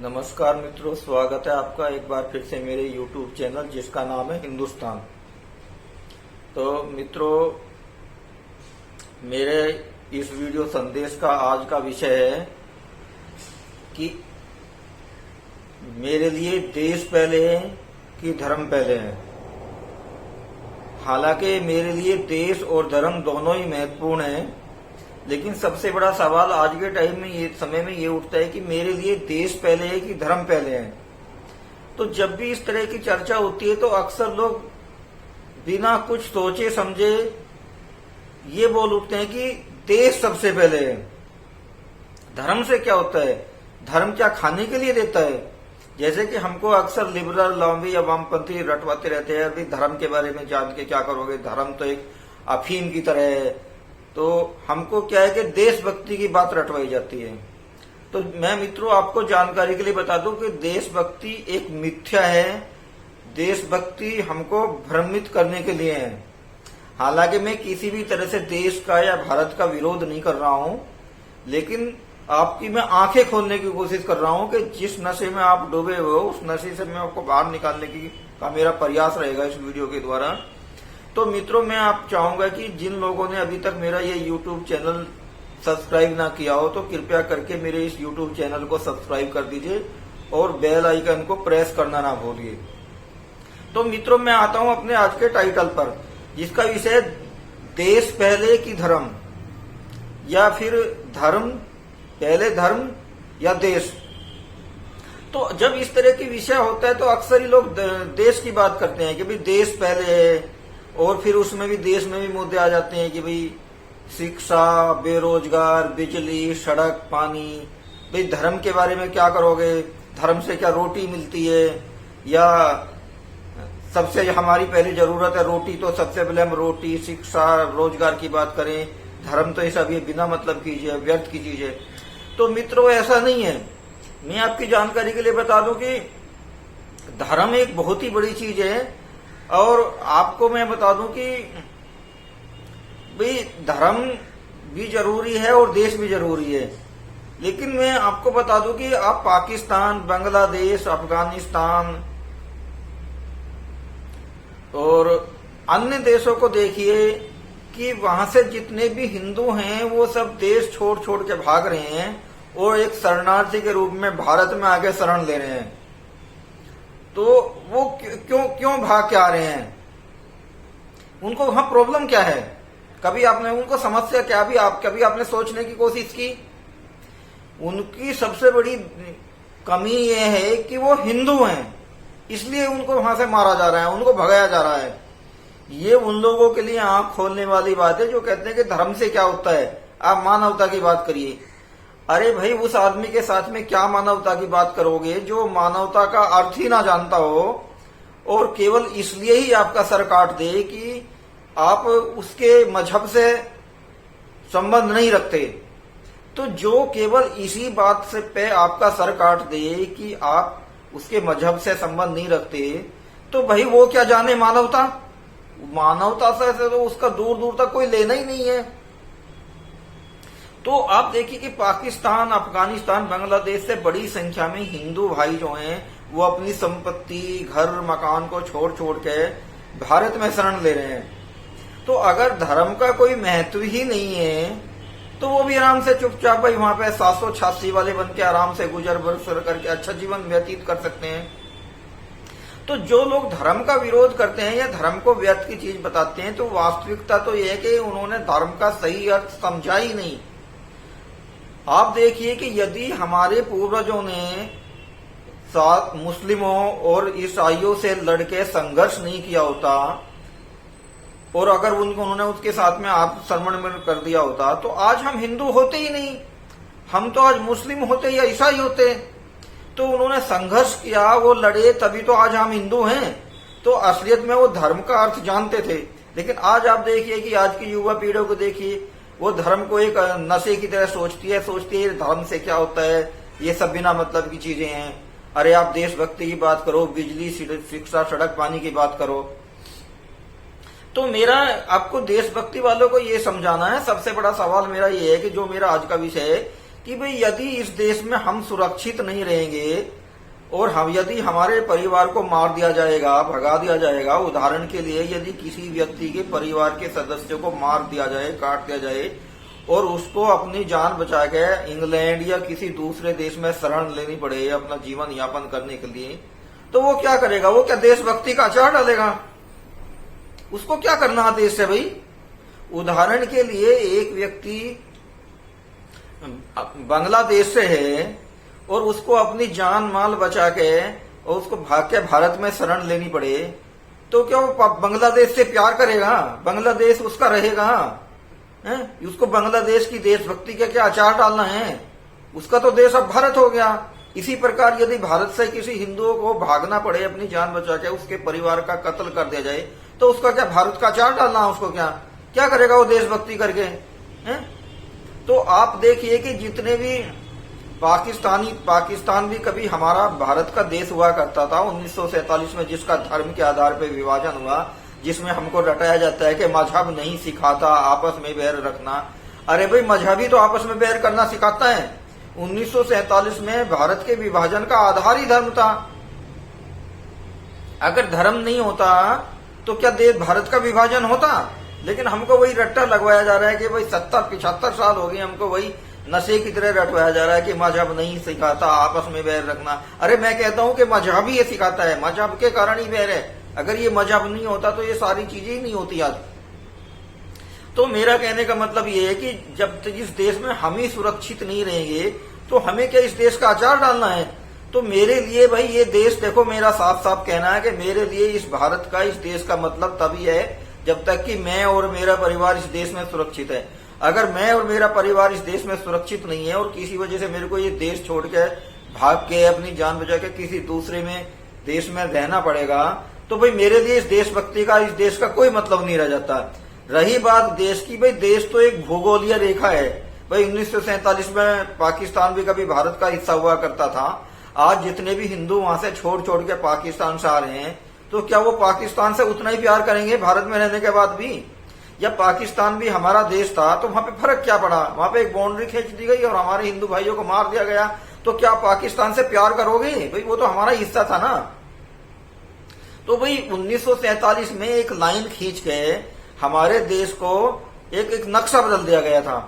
नमस्कार मित्रों, स्वागत है आपका एक बार फिर से मेरे YouTube चैनल जिसका नाम है हिंदुस्तान। तो मित्रों, मेरे इस वीडियो संदेश का आज का विषय है कि मेरे लिए देश पहले है कि धर्म पहले है। हालांकि मेरे लिए देश और धर्म दोनों ही महत्वपूर्ण है, लेकिन सबसे बड़ा सवाल आज के टाइम में ये समय में ये उठता है कि मेरे लिए देश पहले है कि धर्म पहले है। तो जब भी इस तरह की चर्चा होती है तो अक्सर लोग बिना कुछ सोचे समझे ये बोल उठते हैं कि देश सबसे पहले है। धर्म से क्या होता है? धर्म क्या खाने के लिए देता है? जैसे कि हमको अक्सर लिबरल, लॉम्बी या वामपंथी रटवाते रहते हैं, अभी धर्म के बारे में जान के क्या करोगे, धर्म तो एक अफीम की तरह है। तो हमको क्या है कि देशभक्ति की बात रटवाई जाती है। तो मैं मित्रों आपको जानकारी के लिए बता दूं कि देशभक्ति एक मिथ्या है। देशभक्ति हमको भ्रमित करने के लिए है। हालांकि मैं किसी भी तरह से देश का या भारत का विरोध नहीं कर रहा हूं, लेकिन आपकी मैं आंखें खोलने की कोशिश कर रहा हूं कि जिस नशे में आप डूबे हुए हो उस नशे से मैं आपको बाहर निकालने का मेरा प्रयास रहेगा इस वीडियो के द्वारा। तो मित्रों, मैं आप चाहूंगा कि जिन लोगों ने अभी तक मेरा ये YouTube चैनल सब्सक्राइब ना किया हो तो कृपया करके मेरे इस YouTube चैनल को सब्सक्राइब कर दीजिए और बेल आइकन को प्रेस करना ना भूलिए। तो मित्रों, मैं आता हूं अपने आज के टाइटल पर, जिसका विषय देश पहले कि धर्म, या फिर धर्म पहले धर्म या देश। तो जब इस तरह की विषय होता है तो अक्सर ही लोग देश की बात करते हैं कि भाई देश पहले है, और फिर उसमें भी देश में भी मुद्दे आ जाते हैं कि भाई शिक्षा, बेरोजगार, बिजली, सड़क, पानी। भाई धर्म के बारे में क्या करोगे? धर्म से क्या रोटी मिलती है? या सबसे हमारी पहली जरूरत है रोटी, तो सबसे पहले हम रोटी, शिक्षा, रोजगार की बात करें। धर्म तो ऐसा भी बिना मतलब कीजिए, व्यर्थ की चीज है। तो मित्रों, ऐसा नहीं है। मैं आपकी जानकारी के लिए बता दूं कि धर्म एक बहुत ही बड़ी चीज है। और आपको मैं बता दूं कि भाई धर्म भी जरूरी है और देश भी जरूरी है। लेकिन मैं आपको बता दूं कि आप पाकिस्तान, बांग्लादेश, अफगानिस्तान और अन्य देशों को देखिए कि वहां से जितने भी हिंदू हैं वो सब देश छोड़ छोड़ के भाग रहे हैं और एक शरणार्थी के रूप में भारत में आगे शरण ले रहे हैं। तो वो क्यों भाग के आ रहे हैं? उनको वहां प्रॉब्लम क्या है? कभी आपने उनको समस्या क्या भी कभी आपने सोचने की कोशिश की? उनकी सबसे बड़ी कमी ये है कि वो हिंदू हैं, इसलिए उनको वहां से मारा जा रहा है, उनको भगाया जा रहा है। ये उन लोगों के लिए आंख खोलने वाली बात है जो कहते हैं कि धर्म से क्या होता है, आप मानवता की बात करिए। अरे भाई, उस आदमी के साथ में क्या मानवता की बात करोगे जो मानवता का अर्थ ही ना जानता हो और केवल इसलिए ही आपका सर काट दे कि आप उसके मजहब से संबंध नहीं रखते। तो जो केवल इसी बात से पे आपका सर काट दे कि आप उसके मजहब से संबंध नहीं रखते, तो भाई वो क्या जाने मानवता? मानवता से तो उसका दूर दूर तक कोई लेना ही नहीं है। तो आप देखिए कि पाकिस्तान, अफगानिस्तान, बांग्लादेश से बड़ी संख्या में हिंदू भाई जो हैं वो अपनी संपत्ति, घर, मकान को छोड़ छोड़ के भारत में शरण ले रहे हैं। तो अगर धर्म का कोई महत्व ही नहीं है तो वो भी आराम से चुपचाप भाई वहां पे 786 वाले बन के आराम से गुजर बसर करके अच्छा जीवन व्यतीत कर सकते हैं। तो जो लोग धर्म का विरोध करते हैं या धर्म को व्यर्थ की चीज बताते हैं, तो वास्तविकता तो यह है कि उन्होंने धर्म का सही अर्थ समझा ही नहीं। आप देखिए कि यदि हमारे पूर्वजों ने मुस्लिमों और ईसाइयों से लड़के संघर्ष नहीं किया होता और अगर उन्होंने उसके साथ में आप समन्वय कर दिया होता तो आज हम हिंदू होते ही नहीं, हम तो आज मुस्लिम होते या ईसाई होते। तो उन्होंने संघर्ष किया, वो लड़े, तभी तो आज हम हिंदू हैं। तो असलियत में वो धर्म का अर्थ जानते थे। लेकिन आज आप देखिए कि आज की युवा पीढ़ी को देखिए, वो धर्म को एक नशे की तरह सोचती है धर्म से क्या होता है, ये सब बिना मतलब की चीजें हैं। अरे आप देशभक्ति की बात करो, बिजली, शिक्षा, सड़क, पानी की बात करो। तो मेरा आपको देशभक्ति वालों को ये समझाना है। सबसे बड़ा सवाल मेरा ये है कि जो मेरा आज का विषय है कि भाई यदि इस देश में हम सुरक्षित नहीं रहेंगे और हम यदि हमारे परिवार को मार दिया जाएगा, भगा दिया जाएगा, उदाहरण के लिए यदि किसी व्यक्ति के परिवार के सदस्यों को मार दिया जाए, काट दिया जाए और उसको अपनी जान बचा के इंग्लैंड या किसी दूसरे देश में शरण लेनी पड़े अपना जीवन यापन करने के लिए, तो वो क्या करेगा? वो क्या देशभक्ति का आचार डालेगा? उसको क्या करना है देश से भाई? उदाहरण के लिए एक व्यक्ति बांग्लादेश से है और उसको अपनी जान माल बचा के और उसको भाग के भारत में शरण लेनी पड़े, तो क्या वो बांग्लादेश से प्यार करेगा? बांग्लादेश उसका रहेगा? उसको बांग्लादेश की देशभक्ति का क्या आचार डालना है? उसका तो देश अब भारत हो गया। इसी प्रकार यदि भारत से किसी हिंदुओं को भागना पड़े अपनी जान बचा के, उसके परिवार का कत्ल कर दिया जाए, तो उसका क्या भारत का आचार डालना है? उसको क्या करेगा वो देशभक्ति करके? तो आप देखिए कि जितने भी पाकिस्तान भी कभी हमारा भारत का देश हुआ करता था 1947 में, जिसका धर्म के आधार पर विभाजन हुआ, जिसमें हमको रटाया जाता है कि मजहब नहीं सिखाता आपस में बैर रखना। अरे भाई, मजहबी तो आपस में बैर करना सिखाता है। 1947 में भारत के विभाजन का आधार ही धर्म था। अगर धर्म नहीं होता तो क्या देश भारत का विभाजन होता? लेकिन हमको वही रट्टा लगवाया जा रहा है कि भाई 70-75 साल हो गए, हमको वही नशे की तरह रटवाया जा रहा है कि मजहब नहीं सिखाता आपस में बैर रखना। अरे मैं कहता हूं कि मजहब ही ये सिखाता है, मजहब के कारण ही बैर है। अगर ये मजहब नहीं होता तो ये सारी चीजें ही नहीं होती आज। तो मेरा कहने का मतलब ये है कि जब तक इस देश में हम ही सुरक्षित नहीं रहेंगे तो हमें क्या इस देश का आचार डालना है? तो मेरे लिए भाई ये देश, देखो मेरा साफ साफ कहना है कि मेरे लिए इस भारत का, इस देश का मतलब तभी है जब तक कि मैं और मेरा परिवार इस देश में सुरक्षित है। अगर मैं और मेरा परिवार इस देश में सुरक्षित नहीं है और किसी वजह से मेरे को ये देश छोड़ के भाग के अपनी जान बचा के किसी दूसरे में देश में रहना पड़ेगा, तो भाई मेरे लिए इस देशभक्ति का, इस देश का कोई मतलब नहीं रह जाता। रही बात देश की, भाई देश तो एक भूगोलीय रेखा है। भाई 1947 में पाकिस्तान भी कभी भारत का हिस्सा हुआ करता था। आज जितने भी हिंदू वहां से छोड़ छोड़ के पाकिस्तान से आ रहे हैं, तो क्या वो पाकिस्तान से उतना ही प्यार करेंगे भारत में रहने के बाद भी? या पाकिस्तान भी हमारा देश था तो वहां पे फर्क क्या पड़ा? वहां पे एक बाउंड्री खींच दी गई और हमारे हिंदू भाइयों को मार दिया गया, तो क्या पाकिस्तान से प्यार करोगे? भाई वो तो हमारा हिस्सा था ना। तो भाई 1947 में एक लाइन खींच के हमारे देश को एक नक्शा बदल दिया गया था।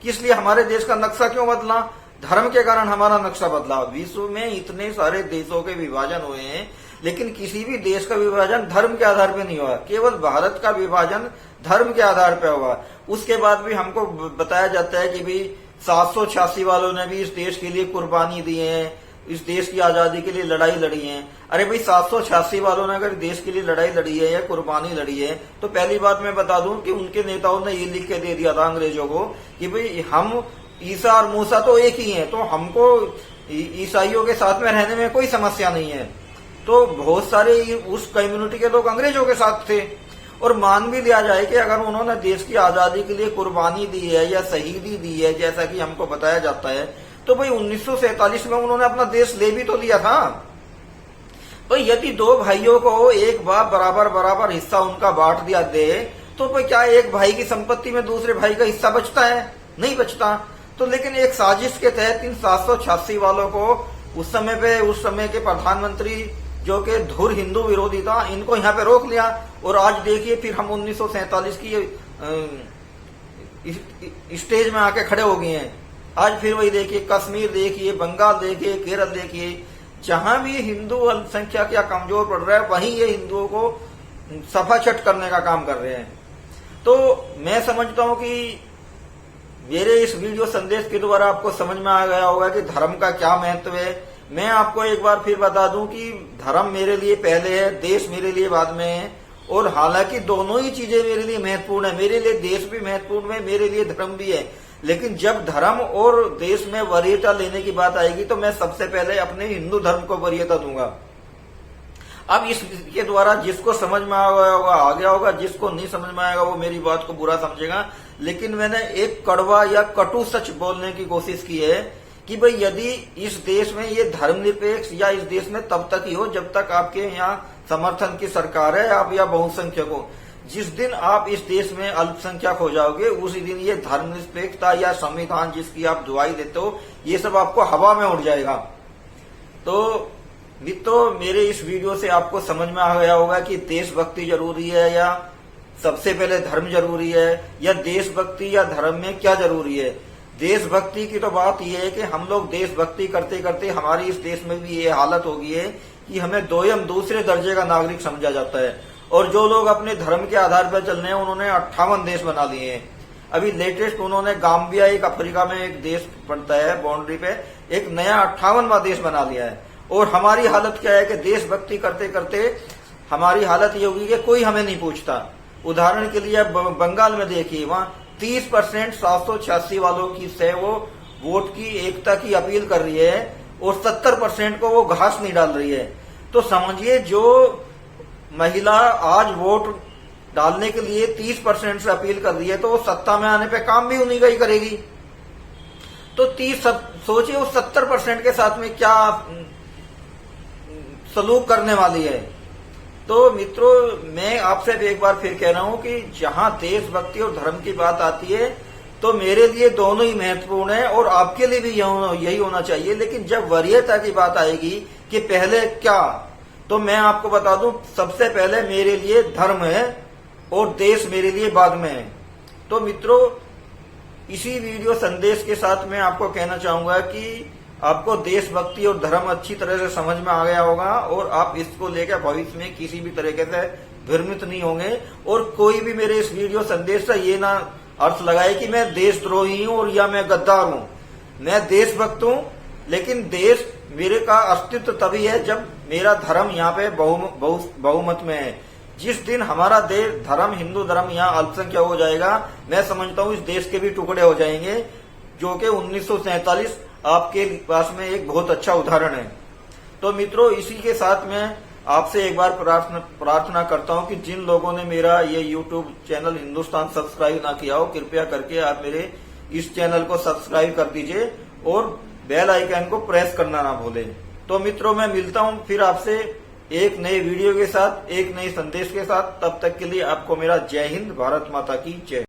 किस लिए हमारे देश का नक्शा क्यों बदला? धर्म के कारण हमारा नक्शा बदला। विश्व में इतने सारे देशों के विभाजन हुए हैं, लेकिन किसी भी देश का विभाजन धर्म के आधार पर नहीं हुआ। केवल भारत का विभाजन धर्म के आधार पर हुआ। उसके बाद भी हमको बताया जाता है कि भाई 786 वालों ने भी इस देश के लिए कुर्बानी दी है, इस देश की आजादी के लिए लड़ाई लड़ी है। अरे भाई 786 वालों ने अगर देश के लिए लड़ाई लड़ी है या कुर्बानी लड़ी है, तो पहली बात मैं बता दूं कि उनके नेताओं ने ये लिख के दे दिया था अंग्रेजों को कि भाई हम ईसा और मूसा तो एक ही हैं, तो हमको ईसाइयों के साथ में रहने में कोई समस्या नहीं है। तो बहुत सारे उस कम्युनिटी के लोग अंग्रेजों के साथ थे। और मान भी लिया जाए कि अगर उन्होंने देश की आजादी के लिए कुर्बानी दी है या शहीदी दी है, जैसा कि हमको बताया जाता है, तो भाई 1947 में उन्होंने अपना देश ले भी तो लिया था। भाई यदि दो भाइयों को एक बाप बराबर हिस्सा उनका बांट दिया दे, तो भाई क्या एक भाई की संपत्ति में दूसरे भाई का हिस्सा बचता है? नहीं बचता। तो लेकिन एक साजिश के तहत इन 786 वालों को उस समय के प्रधानमंत्री, जो कि धुर हिंदू विरोधी था, इनको यहाँ पे रोक लिया। और आज देखिए फिर हम 1947 की स्टेज में आके खड़े हो गए हैं। आज फिर वही देखिए, कश्मीर देखिए, बंगाल देखिए, केरल देखिए, जहां भी हिंदू अल्पसंख्यक या कमजोर पड़ रहा है, वहीं ये हिंदुओं को सफाचट करने का काम कर रहे हैं। तो मैं समझता हूं कि मेरे इस वीडियो संदेश के द्वारा आपको समझ में आ गया होगा कि धर्म का क्या महत्व है। मैं आपको एक बार फिर बता दूं कि धर्म मेरे लिए पहले है, देश मेरे लिए बाद में है। और हालांकि दोनों ही चीजें मेरे लिए महत्वपूर्ण है, मेरे लिए देश भी महत्वपूर्ण है, मेरे लिए धर्म भी है। लेकिन जब धर्म और देश में वरीयता लेने की बात आएगी तो मैं सबसे पहले अपने हिंदू धर्म को वरीयता दूंगा। अब इसके द्वारा जिसको समझ में आ गया होगा, जिसको नहीं समझ में आएगा वो मेरी बात को बुरा समझेगा। लेकिन मैंने एक कड़वा या कटु सच बोलने की कोशिश की है कि भाई यदि इस देश में ये धर्मनिरपेक्ष या इस देश में तब तक ही हो जब तक आपके यहाँ समर्थन की सरकार है, आप या बहुसंख्यक हो। जिस दिन आप इस देश में अल्पसंख्यक हो जाओगे उसी दिन ये धर्मनिरपेक्षता या संविधान जिसकी आप दुआई देते हो ये सब आपको हवा में उड़ जाएगा। तो मित्रों, मेरे इस वीडियो से आपको समझ में आ गया होगा कि देशभक्ति जरूरी है या सबसे पहले धर्म जरूरी है, या देशभक्ति या धर्म में क्या जरूरी है। देशभक्ति की तो बात यह है कि हम लोग देशभक्ति करते करते हमारी इस देश में भी ये हालत हो गई है कि हमें दूसरे दर्जे का नागरिक समझा जाता है, और जो लोग अपने धर्म के आधार पर चल रहे हैं उन्होंने 58 देश बना लिए हैं। अभी लेटेस्ट उन्होंने गाम्बिया, एक अफ्रीका में एक देश पड़ता है बाउंड्री पे, एक नया 58वां देश बना लिया है। और हमारी हालत क्या है कि देशभक्ति करते करते हमारी हालत ये होगी कि कोई हमें नहीं पूछता। उदाहरण के लिए बंगाल में देखिए, वहां 30% 786 वालों की से वो वोट की एकता की अपील कर रही है और 70% को वो घास नहीं डाल रही है। तो समझिए, जो महिला आज वोट डालने के लिए 30% से अपील कर रही है तो वो सत्ता में आने पे काम भी उन्हीं का ही करेगी। तो सोचिए उस 70% के साथ में क्या सलूक करने वाली है। तो मित्रों, मैं आपसे एक बार फिर कह रहा हूं कि जहां देशभक्ति और धर्म की बात आती है तो मेरे लिए दोनों ही महत्वपूर्ण है और आपके लिए भी यही होना चाहिए। लेकिन जब वरीयता की बात आएगी कि पहले क्या, तो मैं आपको बता दूं, सबसे पहले मेरे लिए धर्म है और देश मेरे लिए बाद में है। तो मित्रों, इसी वीडियो संदेश के साथ मैं आपको कहना चाहूंगा कि आपको देशभक्ति और धर्म अच्छी तरह से समझ में आ गया होगा और आप इसको लेकर भविष्य में किसी भी तरीके से भ्रमित नहीं होंगे। और कोई भी मेरे इस वीडियो संदेश से ये ना अर्थ लगाए कि मैं देशद्रोही हूं और या मैं गद्दार हूं। मैं देशभक्त हूं, लेकिन देश मेरे का अस्तित्व तभी है जब मेरा धर्म यहाँ पे बहुमत में है। जिस दिन हमारा देश धर्म, हिंदू धर्म यहाँ अल्पसंख्यक हो जाएगा, मैं समझता हूँ इस देश के भी टुकड़े हो जाएंगे, जो कि 1947 आपके पास में एक बहुत अच्छा उदाहरण है। तो मित्रों, इसी के साथ मैं आपसे एक बार प्रार्थना करता हूं कि जिन लोगों ने मेरा ये YouTube चैनल हिंदुस्तान सब्सक्राइब ना किया हो, कृपया करके आप मेरे इस चैनल को सब्सक्राइब कर दीजिए और बेल आइकन को प्रेस करना ना भूलें। तो मित्रों, मैं मिलता हूं फिर आपसे एक नए वीडियो के साथ, एक नए संदेश के साथ। तब तक के लिए आपको मेरा जय हिंद, भारत माता की जय।